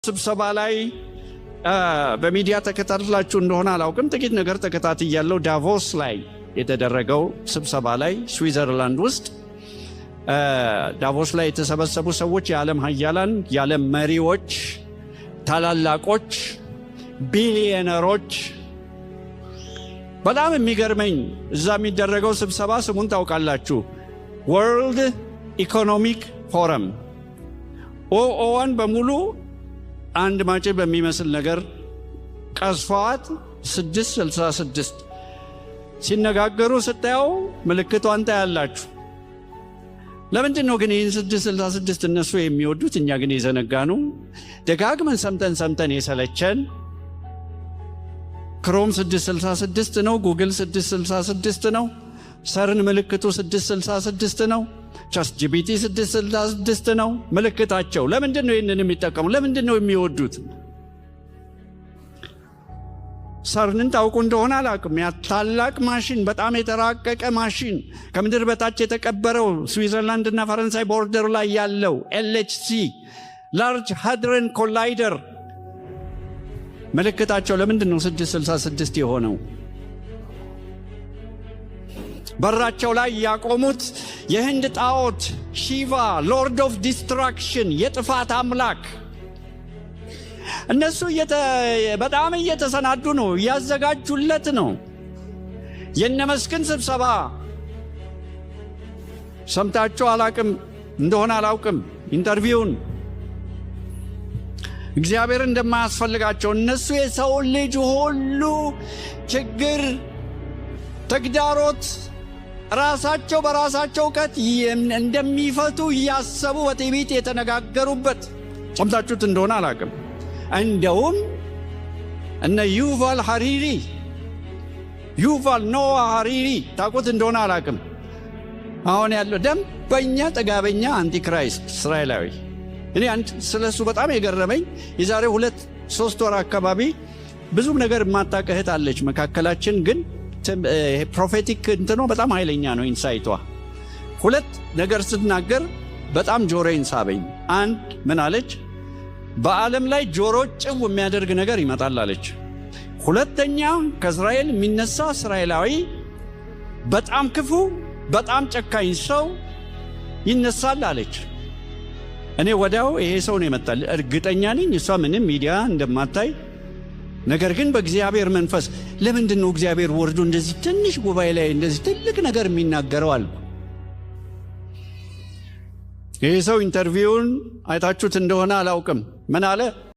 ስብሰባ ላይ በሚዲያ ተከታትላችሁ እንደሆነ አላውቅም፣ ጥቂት ነገር ተከታትያለሁ። ዳቮስ ላይ የተደረገው ስብሰባ ላይ ስዊዘርላንድ ውስጥ ዳቮስ ላይ የተሰበሰቡ ሰዎች የዓለም ሀያላን፣ የዓለም መሪዎች፣ ታላላቆች፣ ቢሊዮነሮች። በጣም የሚገርመኝ እዛ የሚደረገው ስብሰባ ስሙን ታውቃላችሁ? ወርልድ ኢኮኖሚክ ፎረም። ኦኦዋን በሙሉ አንድ ማጭድ በሚመስል ነገር ቀስፈዋት 666 ሲነጋገሩ ስታየው ምልክቷን ታያላችሁ። ለምንድን ነው ግን ይህን 666 እነሱ የሚወዱት እኛ ግን የዘነጋኑ? ደጋግመን ሰምተን የሰለቸን። ክሮም 666 ነው፣ ጉግል 666 ነው፣ ሰርን ምልክቱ 666 ነው፣ ቻት ጂፒቲ 666 ነው ምልክታቸው። ለምንድን ነው ይህንን የሚጠቀሙ? ለምንድን ነው የሚወዱት? ሰርንን ታውቁ እንደሆነ አላውቅም። ያ ታላቅ ማሽን፣ በጣም የተራቀቀ ማሽን፣ ከምድር በታች የተቀበረው ስዊዘርላንድ እና ፈረንሳይ ቦርደር ላይ ያለው LHC ላርጅ ሃድረን ኮላይደር ምልክታቸው ለምንድን ነው 666 የሆነው? በራቸው ላይ ያቆሙት የህንድ ጣዖት ሺቫ፣ ሎርድ ኦፍ ዲስትራክሽን፣ የጥፋት አምላክ። እነሱ በጣም እየተሰናዱ ነው፣ እያዘጋጁለት ነው። የነመስክን ስብሰባ ሰምታችሁ አላቅም እንደሆነ አላውቅም። ኢንተርቪውን እግዚአብሔር እንደማያስፈልጋቸው እነሱ የሰው ልጅ ሁሉ ችግር፣ ተግዳሮት ራሳቸው በራሳቸው እውቀት እንደሚፈቱ እያሰቡ በትዕቢት የተነጋገሩበት ሰምታችሁት እንደሆነ አላቅም። እንደውም እነ ዩቫል ኖዋ ሃሪሪ ታውቁት እንደሆነ አላቅም። አሁን ያለው ደንበኛ ጥጋበኛ አንቲክራይስት እስራኤላዊ። እኔ ስለሱ በጣም የገረመኝ የዛሬ 2-3 ወር አካባቢ ብዙም ነገር የማታውቅ እህት አለች መካከላችን፣ ግን ፕሮፌቲክ እንትኖ በጣም ኃይለኛ ነው ኢንሳይቷ። 2 ነገር ስትናገር በጣም ጆሮዬን ሳበኝ። አንድ ምን አለች? በዓለም ላይ ጆሮ ጭው የሚያደርግ ነገር ይመጣል አለች። 2ኛ ከእስራኤል የሚነሳ እስራኤላዊ በጣም ክፉ፣ በጣም ጨካኝ ሰው ይነሳል አለች። እኔ ወዲያው ይሄ ሰው ነው የመጣል። እርግጠኛ ነኝ እሷ ምንም ሚዲያ እንደማታይ፣ ነገር ግን በእግዚአብሔር መንፈስ ለምንድን ነው እግዚአብሔር ወርዶ እንደዚህ ትንሽ ጉባኤ ላይ እንደዚህ ትልቅ ነገር የሚናገረው አልኩ። ይሄ ሰው ኢንተርቪውን አይታችሁት እንደሆነ አላውቅም። ምን አለ?